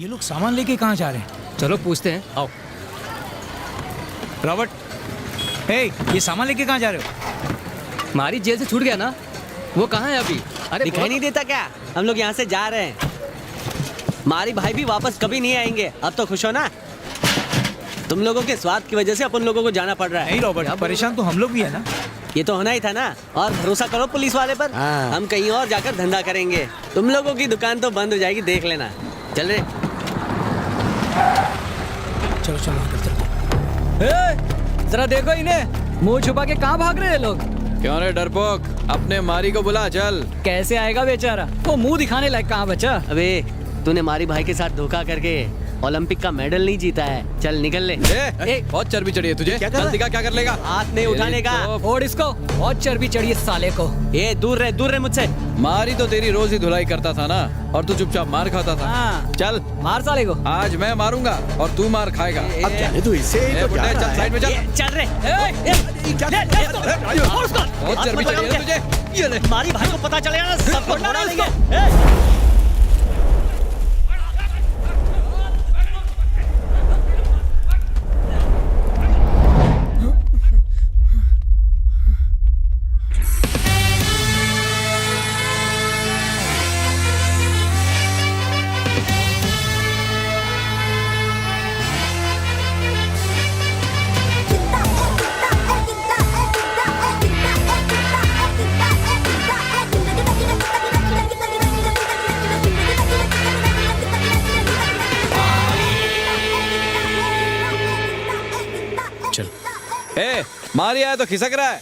ये लोग सामान लेके कहाँ जा रहे हैं? चलो पूछते हैं, आओ। रॉबर्ट, हे, ये सामान लेके कहाँ जा रहे हो? मारी जेल से छूट गया ना, वो कहाँ है अभी? अरे दिखाई नहीं देता क्या? हम लोग यहाँ से जा रहे हैं। मारी भाई भी वापस कभी नहीं आएंगे। अब तो खुश हो ना? तुम लोगों के स्वाद की वजह से अपन लोगों को जाना पड़ रहा है। नहीं रॉबर्ट, परेशान तो हम लोग भी है ना। ये तो होना ही था ना। और भरोसा करो पुलिस वाले पर। हम कहीं और जाकर धंधा करेंगे। तुम लोगों की दुकान तो बंद हो जाएगी, देख लेना। चल रहे। चलो चलो अंदर चलो। जरा देखो इन्हें, मुंह छुपा के कहाँ भाग रहे हैं लोग? क्यों रे डरपोक, अपने मारी को बुला चल। कैसे आएगा बेचारा, वो मुंह दिखाने लायक कहाँ बचा? अबे तूने मारी भाई के साथ धोखा करके ओलंपिक का मेडल नहीं जीता है। चल निकल ले। बहुत चर्बी चढ़ी है तुझे। चल दिखा क्या कर लेगा। हाथ नहीं उठाने का। और इसको बहुत चर्बी चढ़ी है साले को। ये दूर रहे मुझसे। मारी तो तेरी रोज ही धुलाई करता था ना, और तू चुपचाप मार खाता था। हाँ। चल मार साले को। आज मैं मारूंगा और तू मार खाएगा। अब जाने दो इसे। चल साइड में चल। चल रहे। बहुत चर्बी चढ़ी है तुझे। ये ले। मारी भाई को पता चलेगा ना, सबको छोड़ा देंगे। ए, मारी आया तो खिसक रहा है।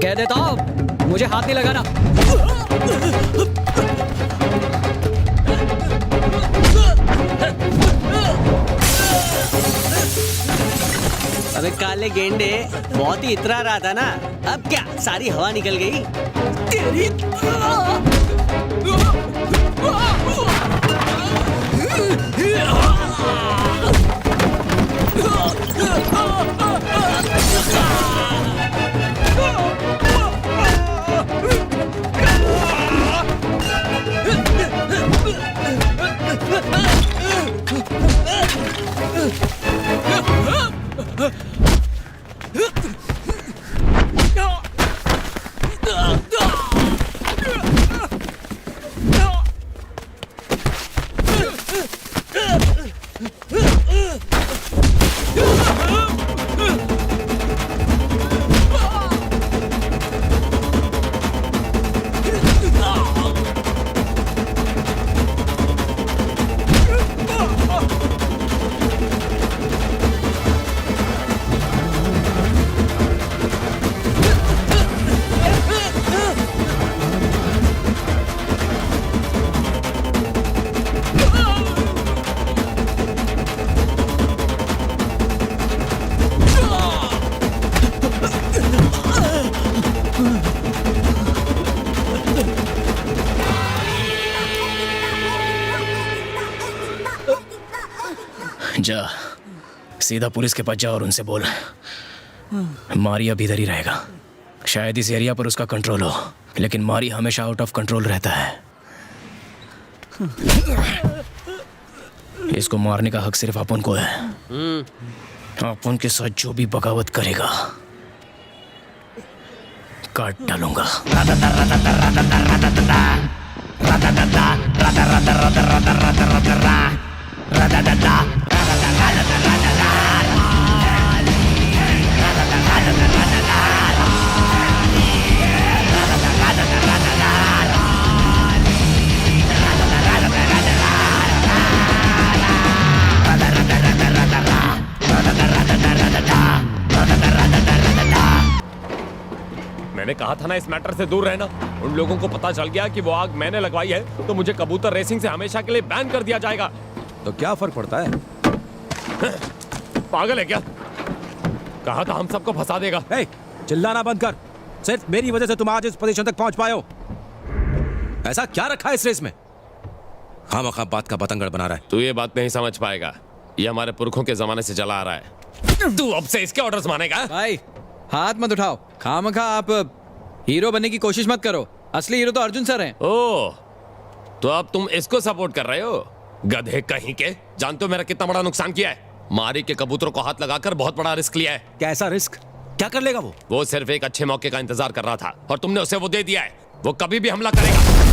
कह देता हूँ, मुझे हाथ नहीं लगाना। अबे काले गेंडे, बहुत ही इतरा रहा था ना। अब क्या सारी हवा निकल गई तेरी। जा, सीधा पुलिस के पास जा और उनसे बोल, मारी अब इधर ही रहेगा। शायद इस एरिया पर उसका कंट्रोल हो, लेकिन मारी हमेशा आउट ऑफ कंट्रोल रहता है। इसको मारने का हक सिर्फ अपन को है। अपन के साथ जो भी बगावत करेगा काट डालूंगा। कहा था ना इस मैटर से दूर रहना। उन लोगों को पता चल गया कि वो आग मैंने लगवाई है तो मुझे कबूतर रेसिंग से हमेशा के लिए बैन कर दिया जाएगा। तो क्या फर्क पड़ता है? पागल है क्या? कहा था हम सबको फंसा देगा। ए, चिल्लाना बंद कर। सिर्फ मेरी वजह से तुम आज इस पोजीशन तक पहुंच पाए हो। ऐसा क्या रखा है इस रेस में? खामखा बात का बतंगड़ बना रहा है। तू ये बात नहीं समझ पाएगा, ये हमारे पुरखों के जमाने से चला आ रहा है। तू अब से इसके ऑर्डर्स मानेगा? भाई हाथ मत उठाओ, खामखा आप हीरो बनने की कोशिश मत करो। असली हीरो तो अर्जुन सर हैं। ओह, तो अब तुम इसको सपोर्ट कर रहे हो? गधे कहीं के। जानते हो मेरा कितना बड़ा नुकसान किया है? मारी के कबूतरों को हाथ लगाकर बहुत बड़ा रिस्क लिया है। कैसा रिस्क? क्या कर लेगा वो? वो सिर्फ एक अच्छे मौके का इंतजार कर रहा था और तुमने उसे वो दे दिया है। वो कभी भी हमला करेगा।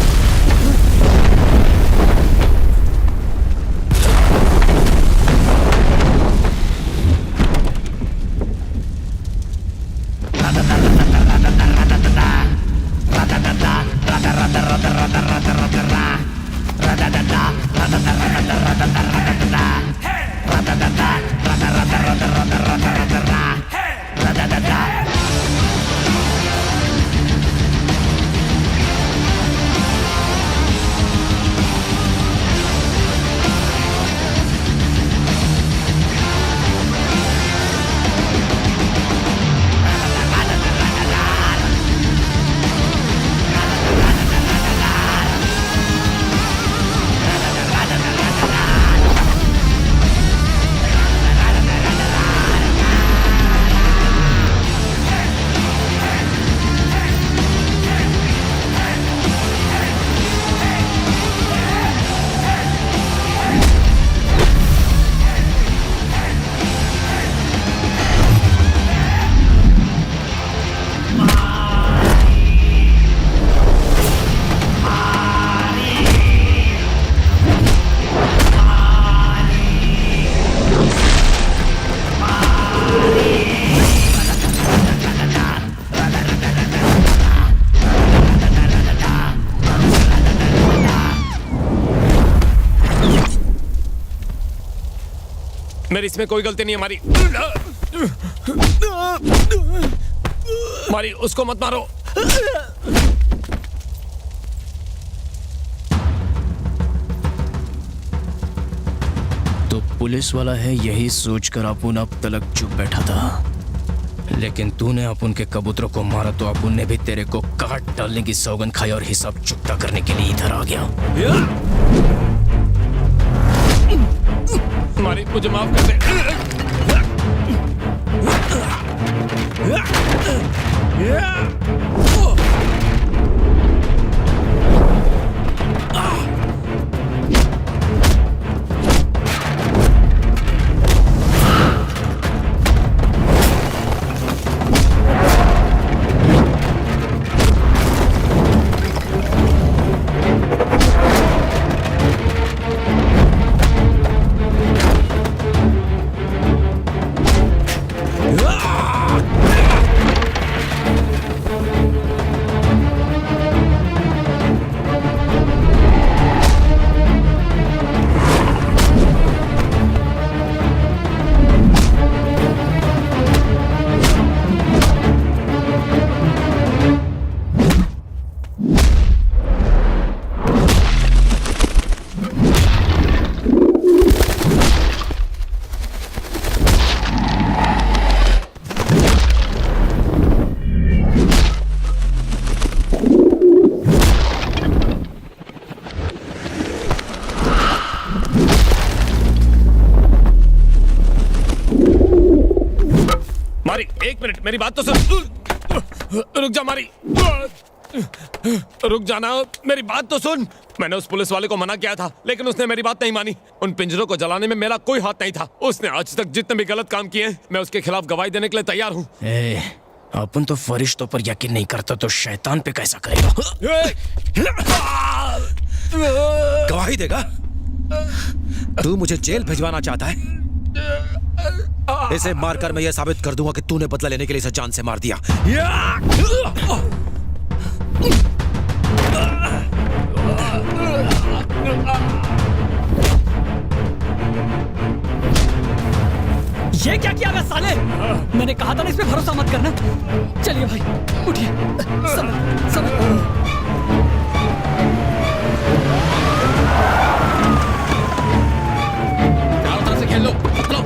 मेरी इसमें कोई गलती नहीं है। मारी मारी, उसको मत मारो। तो पुलिस वाला है यही सोचकर अपुन अब तलक चुप बैठा था, लेकिन तूने अपुन के कबूतरों को मारा तो अपुन ने भी तेरे को काट डालने की सौगंध खाई और हिसाब चुकता करने के लिए इधर आ गया। मारी, मुझे माफ कर दे। मारी, एक मिनट, मेरी बात तो सुन। रुक जा मारी, रुक जाना, मेरी बात तो सुन। मैंने उस पुलिस वाले को मना किया था लेकिन उसने मेरी बात नहीं मानी। उन पिंजरों को जलाने में मेरा कोई हाथ नहीं था। उसने आज तक जितने भी गलत काम किए, मैं उसके खिलाफ गवाही देने के लिए तैयार हूँ। अपन तो फरिश्तों पर यकीन नहीं करता तो शैतान पे कैसा करेगा? गवाही देगा? तू मुझे जेल भिजवाना चाहता है? इसे मारकर मैं यह साबित कर दूंगा कि तूने बदला लेने के लिए इसे जान से मार दिया। ये क्या किया बे साले? मैंने कहा था ना इस पे भरोसा मत करना। चलिए भाई उठिए। समय समय चारों तरफ से खेल लो, पकड़ो।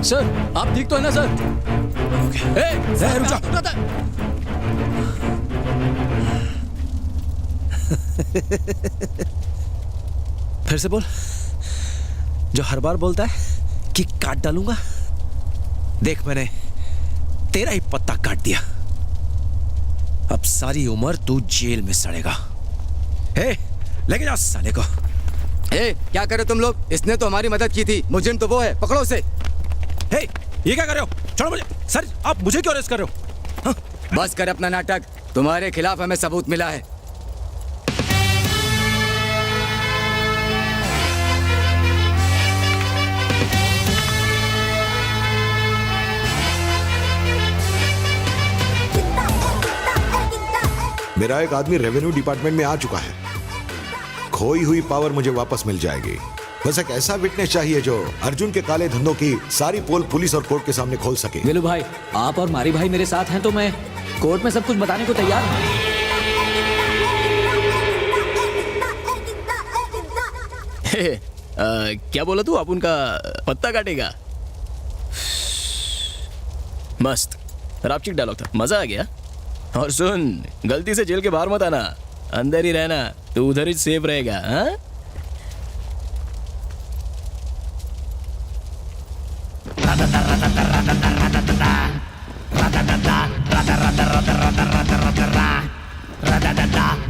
सर आप ठीक तो है ना सर? रुक जा। फिर से बोल, जो हर बार बोलता है कि काट डालूंगा। देख मैंने तेरा ही पत्ता काट दिया, अब सारी उम्र तू जेल में सड़ेगा। हे, लेके जा साले को। ए, क्या करे तुम लोग? इसने तो हमारी मदद की थी, मुजरिम तो वो है, पकड़ो उसे। हे, ये क्या कर रहे हो? छोड़ो मुझे। सर आप मुझे क्यों अरेस्ट कर रहे हो? हाँ? बस कर अपना नाटक, तुम्हारे खिलाफ हमें सबूत मिला है। मेरा एक आदमी रेवेन्यू डिपार्टमेंट में आ चुका है। खोई हुई पावर मुझे वापस मिल जाएगी। बस एक ऐसा विटनेस चाहिए जो अर्जुन के काले धंधों की सारी पोल पुलिस और कोर्ट के सामने खोल सके। वेलू भाई, आप और मारी भाई मेरे साथ हैं तो मैं कोर्ट में सब कुछ बताने को तैयार हूँ। क्या बोला तू? आप उनका पत्ता काटेगा? मस्त रापचिक डायलॉग था, मजा आ गया। और सुन, गलती से जेल के बाहर मत आना, अंदर ही रहना, तू उधर ही सेफ रहेगा। हाँ? Ra-da-da-da